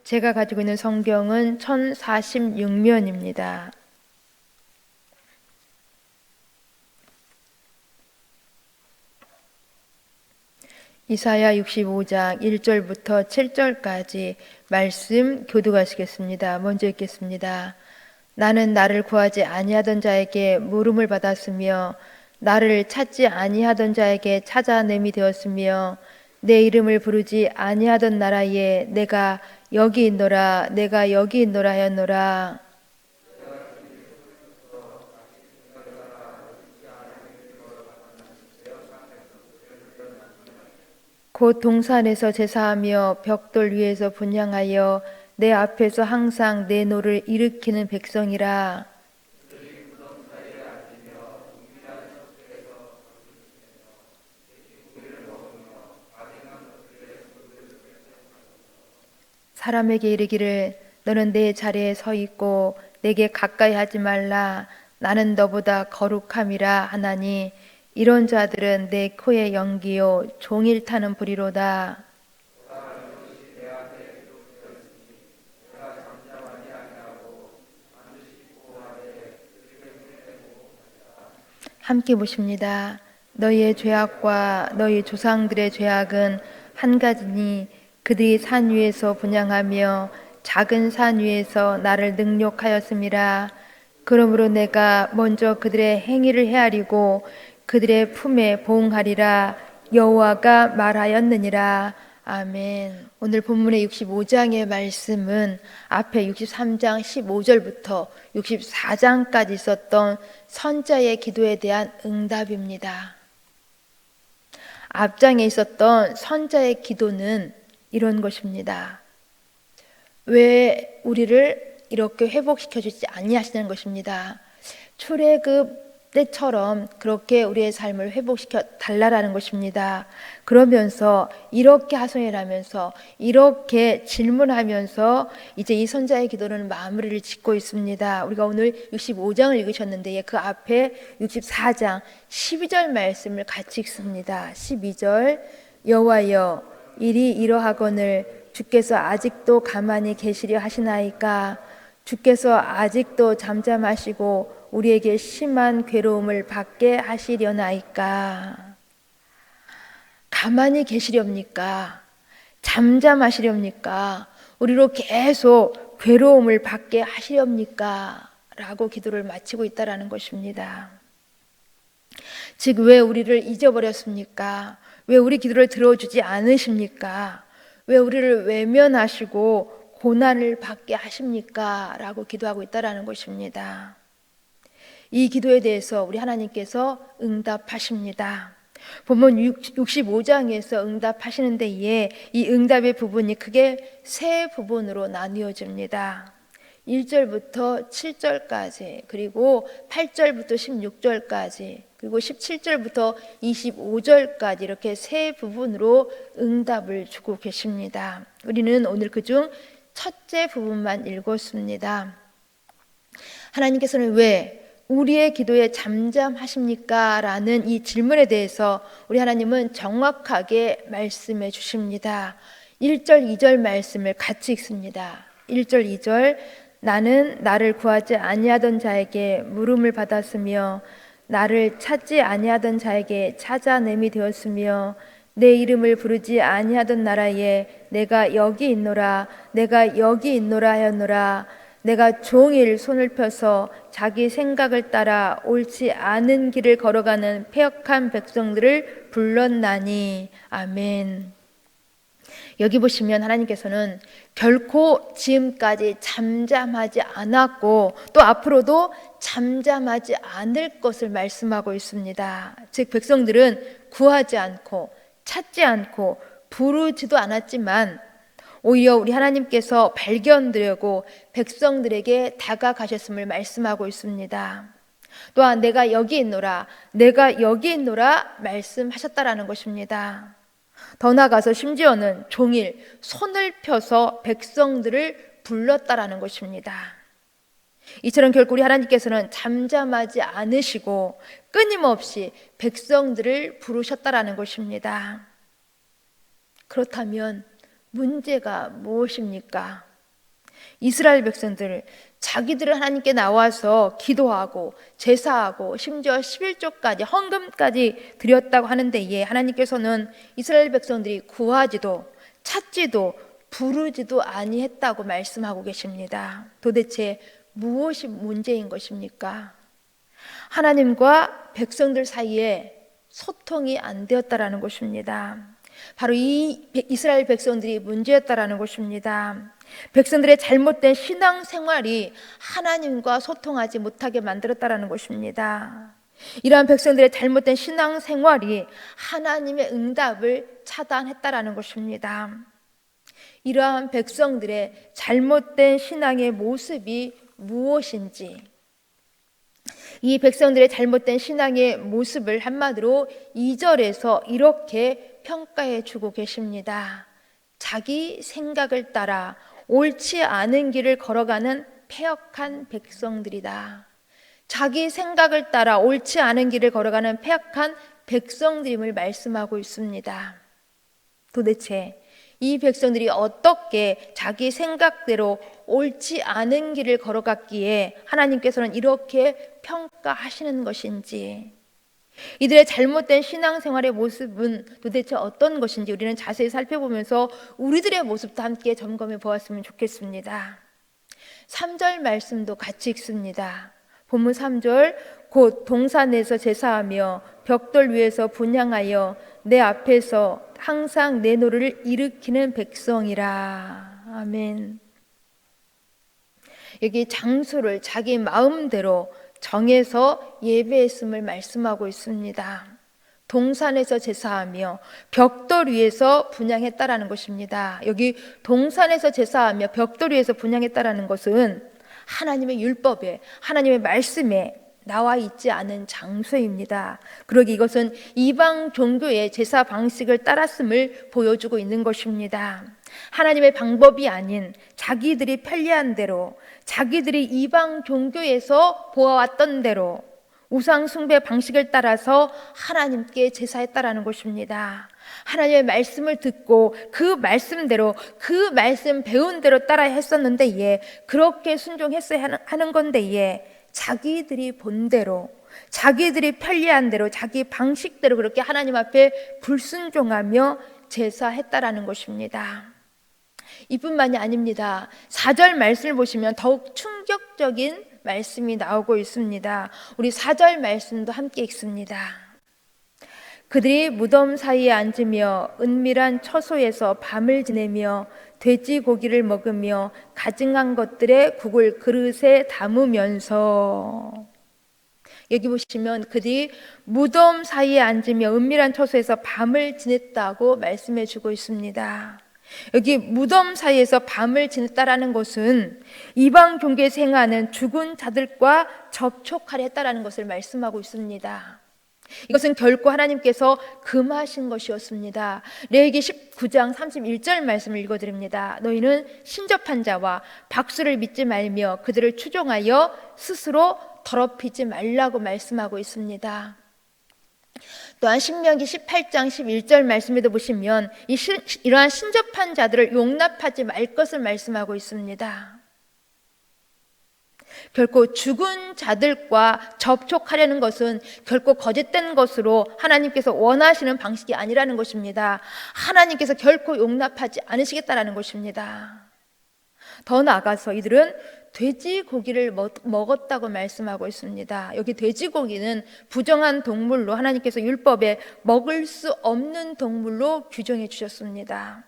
제가 가지고 있는 성경은 1046면입니다. 이사야 65장 1절부터 7절까지 말씀 교독하시겠습니다. 먼저 읽겠습니다. 나는 나를 구하지 아니하던 자에게 물음을 받았으며 나를 찾지 아니하던 자에게 찾아냄이 되었으며 내 이름을 부르지 아니하던 나라에 내가 여기 있노라 내가 여기 있노라 하였노라. 곧 동산에서 제사하며 벽돌 위에서 분향하여 내 앞에서 항상 내 노를 일으키는 백성이라. 사람에게 이르기를 너는 내 자리에 서 있고 내게 가까이 하지 말라 나는 너보다 거룩함이라 하나니 이런 자들은 내 코의 연기요 종일 타는 불이로다. 함께 보십니다. 너희의 죄악과 너희 조상들의 죄악은 한 가지니 그들이 산 위에서 분향하며 작은 산 위에서 나를 능욕하였음이라. 그러므로 내가 먼저 그들의 행위를 헤아리고 그들의 품에 보응하리라. 여호와가 말하였느니라. 아멘. 오늘 본문의 65장의 말씀은 앞에 63장 15절부터 64장까지 있었던 선자의 기도에 대한 응답입니다. 앞장에 있었던 선자의 기도는 이런 것입니다. 왜 우리를 이렇게 회복시켜 주지 아니하시는 것입니다. 출애굽 때처럼 그렇게 우리의 삶을 회복시켜 달라라는 것입니다. 그러면서 이렇게 하소연하면서 이렇게 질문하면서 이제 이 선자의 기도는 마무리를 짓고 있습니다. 우리가 오늘 65장을 읽으셨는데 그 앞에 64장 12절 말씀을 같이 읽습니다. 12절 여호와여 일이 이러하거늘 주께서 아직도 가만히 계시려 하시나이까. 주께서 아직도 잠잠하시고 우리에게 심한 괴로움을 받게 하시려나이까. 가만히 계시렵니까? 잠잠하시렵니까? 우리로 계속 괴로움을 받게 하시렵니까? 라고 기도를 마치고 있다라는 것입니다. 즉 왜 우리를 잊어버렸습니까? 왜 우리 기도를 들어주지 않으십니까? 왜 우리를 외면하시고 고난을 받게 하십니까? 라고 기도하고 있다라는 것입니다. 이 기도에 대해서 우리 하나님께서 응답하십니다. 본문 65장에서 응답하시는 데에 이 응답의 부분이 크게 세 부분으로 나뉘어집니다. 1절부터 7절까지 그리고 8절부터 16절까지 그리고 17절부터 25절까지 이렇게 세 부분으로 응답을 주고 계십니다. 우리는 오늘 그중 첫째 부분만 읽었습니다. 하나님께서는 왜 우리의 기도에 잠잠하십니까? 라는 이 질문에 대해서 우리 하나님은 정확하게 말씀해 주십니다. 1절, 2절 말씀을 같이 읽습니다. 1절, 2절 나는 나를 구하지 아니하던 자에게 물음을 받았으며 나를 찾지 아니하던 자에게 찾아냄이 되었으며 내 이름을 부르지 아니하던 나라에 내가 여기 있노라 내가 여기 있노라 하였노라. 내가 종일 손을 펴서 자기 생각을 따라 옳지 않은 길을 걸어가는 패역한 백성들을 불렀나니. 아멘. 여기 보시면 하나님께서는 결코 지금까지 잠잠하지 않았고 또 앞으로도 잠잠하지 않을 것을 말씀하고 있습니다. 즉 백성들은 구하지 않고 찾지 않고 부르지도 않았지만 오히려 우리 하나님께서 발견되고 백성들에게 다가가셨음을 말씀하고 있습니다. 또한 내가 여기 있노라 내가 여기 있노라 말씀하셨다라는 것입니다. 더 나아가서 심지어는 종일 손을 펴서 백성들을 불렀다라는 것입니다. 이처럼 결국 우리 하나님께서는 잠잠하지 않으시고 끊임없이 백성들을 부르셨다라는 것입니다. 그렇다면 문제가 무엇입니까? 이스라엘 백성들, 자기들은 하나님께 나와서 기도하고 제사하고 심지어 11조까지 헌금까지 드렸다고 하는데 하나님께서는 이스라엘 백성들이 구하지도 찾지도 부르지도 아니했다고 말씀하고 계십니다. 도대체 무엇이 문제인 것입니까? 하나님과 백성들 사이에 소통이 안 되었다라는 것입니다. 바로 이 이스라엘 백성들이 문제였다라는 것입니다. 백성들의 잘못된 신앙 생활이 하나님과 소통하지 못하게 만들었다라는 것입니다. 이러한 백성들의 잘못된 신앙 생활이 하나님의 응답을 차단했다라는 것입니다. 이러한 백성들의 잘못된 신앙의 모습이 무엇인지, 이 백성들의 잘못된 신앙의 모습을 한마디로 2절에서 이렇게 평가해 주고 계십니다. 자기 생각을 따라 옳지 않은 길을 걸어가는 패역한 백성들이다. 자기 생각을 따라 옳지 않은 길을 걸어가는 패역한 백성들임을 말씀하고 있습니다. 도대체 이 백성들이 어떻게 자기 생각대로 옳지 않은 길을 걸어갔기에 하나님께서는 이렇게 평가하시는 것인지, 이들의 잘못된 신앙생활의 모습은 도대체 어떤 것인지 우리는 자세히 살펴보면서 우리들의 모습도 함께 점검해 보았으면 좋겠습니다. 3절 말씀도 같이 읽습니다. 본문 3절, 곧 동산에서 제사하며 벽돌 위에서 분향하여 내 앞에서 항상 내 노를 일으키는 백성이라. 아멘. 여기 장소를 자기 마음대로 정해서 예배했음을 말씀하고 있습니다. 동산에서 제사하며 벽돌 위에서 분향했다라는 것입니다. 여기 동산에서 제사하며 벽돌 위에서 분향했다라는 것은 하나님의 율법에, 하나님의 말씀에 나와 있지 않은 장소입니다. 그러기 이것은 이방 종교의 제사 방식을 따랐음을 보여주고 있는 것입니다. 하나님의 방법이 아닌 자기들이 편리한 대로, 자기들이 이방 종교에서 보아왔던 대로 우상 숭배 방식을 따라서 하나님께 제사했다라는 것입니다. 하나님의 말씀을 듣고 그 말씀대로, 그 말씀 배운 대로 따라 했었는데 그렇게 순종했어야 하는 건데 자기들이 본대로, 자기들이 편리한 대로, 자기 방식대로 그렇게 하나님 앞에 불순종하며 제사했다라는 것입니다. 이뿐만이 아닙니다. 4절 말씀을 보시면 더욱 충격적인 말씀이 나오고 있습니다. 우리 4절 말씀도 함께 읽습니다. 그들이 무덤 사이에 앉으며 은밀한 처소에서 밤을 지내며 돼지 고기를 먹으며 가증한 것들의 국을 그릇에 담으면서, 여기 보시면 그들이 무덤 사이에 앉으며 은밀한 처소에서 밤을 지냈다고 말씀해 주고 있습니다. 여기 무덤 사이에서 밤을 지냈다라는 것은 이방 종교에서 행하는 죽은 자들과 접촉하려 했다라는 것을 말씀하고 있습니다. 이것은 결코 하나님께서 금하신 것이었습니다. 레위기 19장 31절 말씀을 읽어드립니다. 너희는 신접한 자와 박수를 믿지 말며 그들을 추종하여 스스로 더럽히지 말라고 말씀하고 있습니다. 또한 신명기 18장 11절 말씀에도 보시면 이러한 신접한 자들을 용납하지 말 것을 말씀하고 있습니다. 결코 죽은 자들과 접촉하려는 것은 결코 거짓된 것으로 하나님께서 원하시는 방식이 아니라는 것입니다. 하나님께서 결코 용납하지 않으시겠다라는 것입니다. 더 나아가서 이들은 돼지고기를 먹었다고 말씀하고 있습니다. 여기 돼지고기는 부정한 동물로 하나님께서 율법에 먹을 수 없는 동물로 규정해 주셨습니다.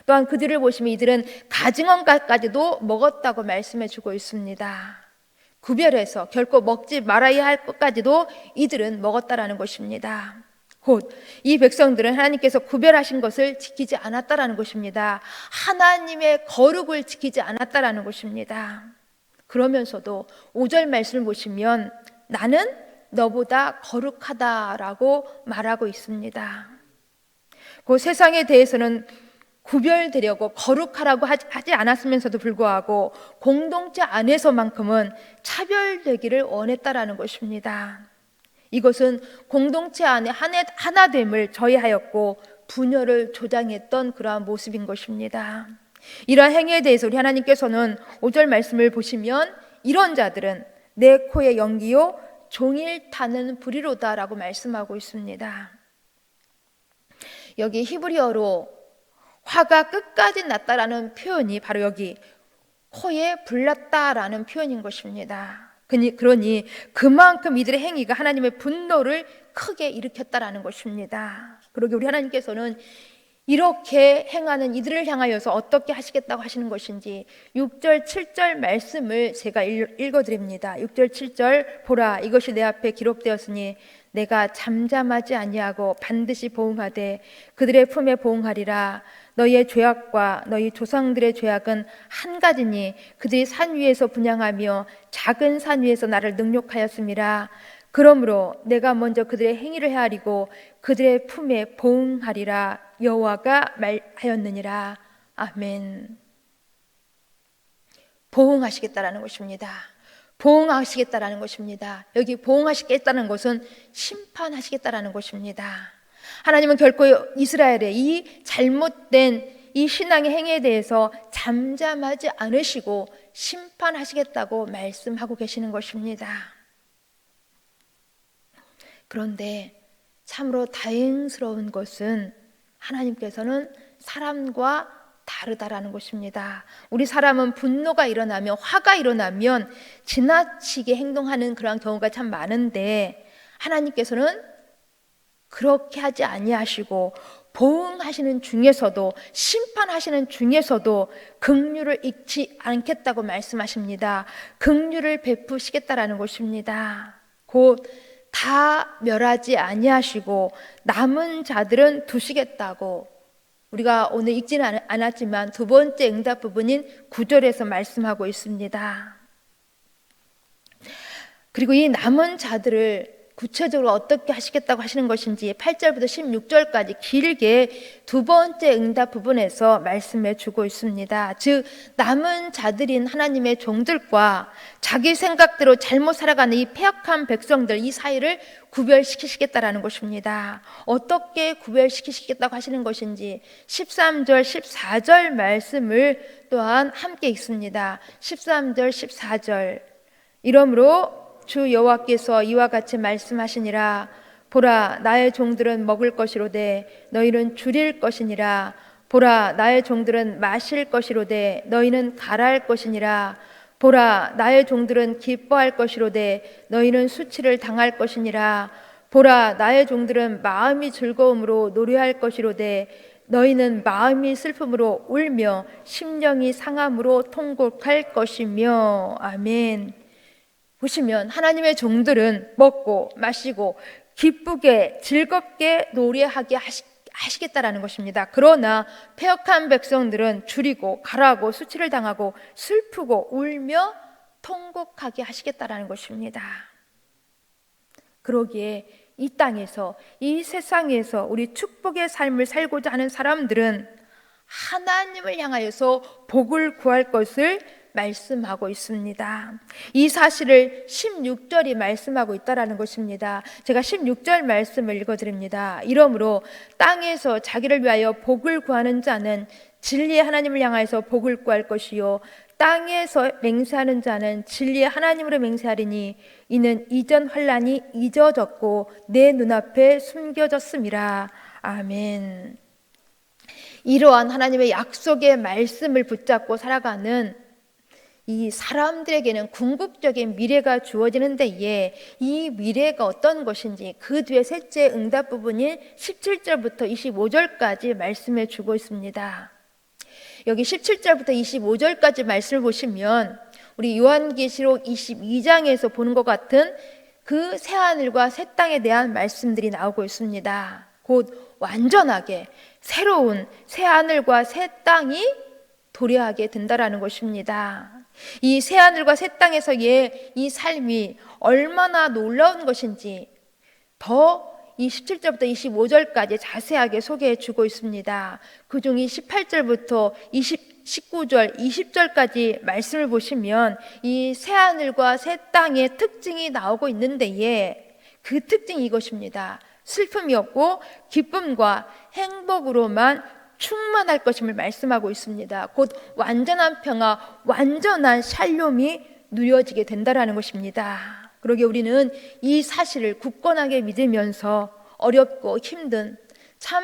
또한 그들을 보시면 이들은 가증언까지도 먹었다고 말씀해 주고 있습니다. 구별해서 결코 먹지 말아야 할 것까지도 이들은 먹었다라는 것입니다. 곧 이 백성들은 하나님께서 구별하신 것을 지키지 않았다라는 것입니다. 하나님의 거룩을 지키지 않았다라는 것입니다. 그러면서도 5절 말씀을 보시면 나는 너보다 거룩하다라고 말하고 있습니다. 그 세상에 대해서는 구별되려고 거룩하라고 하지 않았으면서도 불구하고 공동체 안에서만큼은 차별되기를 원했다라는 것입니다. 이것은 공동체 안에 하나됨을 저해하였고 분열을 조장했던 그러한 모습인 것입니다. 이러한 행위에 대해서 우리 하나님께서는 5절 말씀을 보시면 이런 자들은 내 코에 연기요 종일 타는 불이로다 라고 말씀하고 있습니다. 여기 히브리어로 화가 끝까지 났다라는 표현이 바로 여기 코에 불났다라는 표현인 것입니다. 그러니 그만큼 이들의 행위가 하나님의 분노를 크게 일으켰다라는 것입니다. 그러게 우리 하나님께서는 이렇게 행하는 이들을 향하여서 어떻게 하시겠다고 하시는 것인지 6절 7절 말씀을 제가 읽어드립니다. 6절 7절 보라 이것이 내 앞에 기록되었으니 내가 잠잠하지 아니하고 반드시 보응하되 그들의 품에 보응하리라. 너희의 죄악과 너희 조상들의 죄악은 한 가지니 그들이 산 위에서 분향하며 작은 산 위에서 나를 능욕하였음이라. 그러므로 내가 먼저 그들의 행위를 헤아리고 그들의 품에 보응하리라. 여호와가 말하였느니라. 아멘. 보응하시겠다라는 것입니다. 보응하시겠다라는 것입니다. 여기 보응하시겠다는 것은 심판하시겠다라는 것입니다. 하나님은 결코 이스라엘의 이 잘못된 이 신앙의 행위에 대해서 잠잠하지 않으시고 심판하시겠다고 말씀하고 계시는 것입니다. 그런데 참으로 다행스러운 것은 하나님께서는 사람과 다르다라는 것입니다. 우리 사람은 분노가 일어나면 화가 일어나면 지나치게 행동하는 그런 경우가 참 많은데 하나님께서는 그렇게 하지 아니하시고 보응하시는 중에서도 심판하시는 중에서도 긍휼을 잃지 않겠다고 말씀하십니다. 긍휼을 베푸시겠다라는 것입니다. 곧 다 멸하지 아니하시고 남은 자들은 두시겠다고 우리가 오늘 읽지는 않았지만 두 번째 응답 부분인 9절에서 말씀하고 있습니다. 그리고 이 남은 자들을 구체적으로 어떻게 하시겠다고 하시는 것인지 8절부터 16절까지 길게 두 번째 응답 부분에서 말씀해 주고 있습니다. 즉 남은 자들인 하나님의 종들과 자기 생각대로 잘못 살아가는 이 패역한 백성들 이 사이를 구별시키시겠다라는 것입니다. 어떻게 구별시키시겠다고 하시는 것인지 13절 14절 말씀을 또한 함께 읽습니다. 13절 14절 이러므로 주 여호와께서 이와 같이 말씀하시니라. 보라 나의 종들은 먹을 것이로되 너희는 줄일 것이니라. 보라 나의 종들은 마실 것이로되 너희는 가라할 것이니라. 보라 나의 종들은 기뻐할 것이로되 너희는 수치를 당할 것이니라. 보라 나의 종들은 마음이 즐거움으로 노래할 것이로되 너희는 마음이 슬픔으로 울며 심령이 상함으로 통곡할 것이며. 아멘. 보시면 하나님의 종들은 먹고 마시고 기쁘게 즐겁게 노래하게 하시겠다라는 것입니다. 그러나 패역한 백성들은 줄이고 가라고 수치를 당하고 슬프고 울며 통곡하게 하시겠다라는 것입니다. 그러기에 이 땅에서 이 세상에서 우리 축복의 삶을 살고자 하는 사람들은 하나님을 향하여서 복을 구할 것을 말씀하고 있습니다. 이 사실을 16절이 말씀하고 있다라는 것입니다. 제가 16절 말씀을 읽어드립니다. 이러므로 땅에서 자기를 위하여 복을 구하는 자는 진리의 하나님을 향하여서 복을 구할 것이요 땅에서 맹세하는 자는 진리의 하나님으로 맹세하리니 이는 이전 환난이 잊어졌고 내 눈앞에 숨겨졌음이라. 아멘. 이러한 하나님의 약속의 말씀을 붙잡고 살아가는 이 사람들에게는 궁극적인 미래가 주어지는 데에 이 미래가 어떤 것인지 그 뒤에 셋째 응답 부분인 17절부터 25절까지 말씀해 주고 있습니다. 여기 17절부터 25절까지 말씀을 보시면 우리 요한계시록 22장에서 보는 것 같은 그 새하늘과 새 땅에 대한 말씀들이 나오고 있습니다. 곧 완전하게 새로운 새하늘과 새 땅이 도래하게 된다라는 것입니다. 이 새하늘과 새 땅에서의 이 삶이 얼마나 놀라운 것인지 더 이 17절부터 25절까지 자세하게 소개해 주고 있습니다. 그중 이 18절부터 19절, 20절까지 말씀을 보시면 이 새하늘과 새 땅의 특징이 나오고 있는데에 그 특징이 이것입니다. 슬픔이 없고 기쁨과 행복으로만 충만할 것임을 말씀하고 있습니다. 곧 완전한 평화, 완전한 샬롬이 누려지게 된다라는 것입니다. 그러게 우리는 이 사실을 굳건하게 믿으면서 어렵고 힘든 참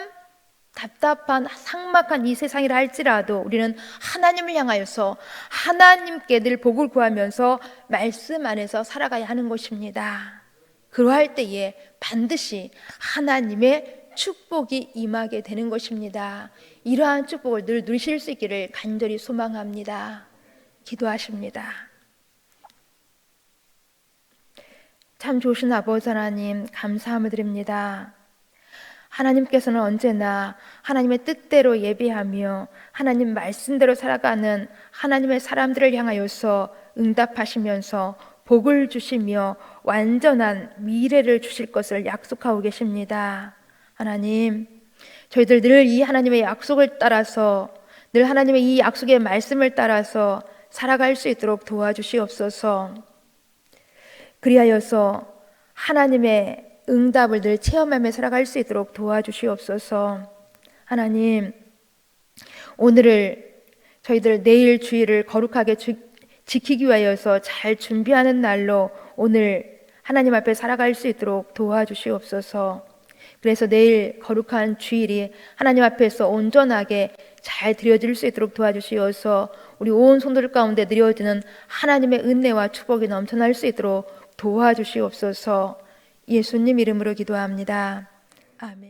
답답한 삭막한 이 세상이라 할지라도 우리는 하나님을 향하여서 하나님께 늘 복을 구하면서 말씀 안에서 살아가야 하는 것입니다. 그러할 때에 반드시 하나님의 축복이 임하게 되는 것입니다. 이러한 축복을 늘 누리실 수 있기를 간절히 소망합니다. 기도하십니다. 참 좋으신 아버지 하나님, 감사함을 드립니다. 하나님께서는 언제나 하나님의 뜻대로 예배하며 하나님 말씀대로 살아가는 하나님의 사람들을 향하여서 응답하시면서 복을 주시며 완전한 미래를 주실 것을 약속하고 계십니다. 하나님, 저희들 늘 이 하나님의 약속을 따라서, 늘 하나님의 이 약속의 말씀을 따라서 살아갈 수 있도록 도와주시옵소서. 그리하여서 하나님의 응답을 늘 체험하며 살아갈 수 있도록 도와주시옵소서. 하나님, 오늘을 저희들 내일 주일을 거룩하게 지키기 위하여서 잘 준비하는 날로 오늘 하나님 앞에 살아갈 수 있도록 도와주시옵소서. 그래서 내일 거룩한 주일이 하나님 앞에서 온전하게 잘 드려질 수 있도록 도와주시어서 우리 온 성도들 가운데 드려지는 하나님의 은혜와 축복이 넘쳐날 수 있도록 도와주시옵소서. 예수님 이름으로 기도합니다. 아멘.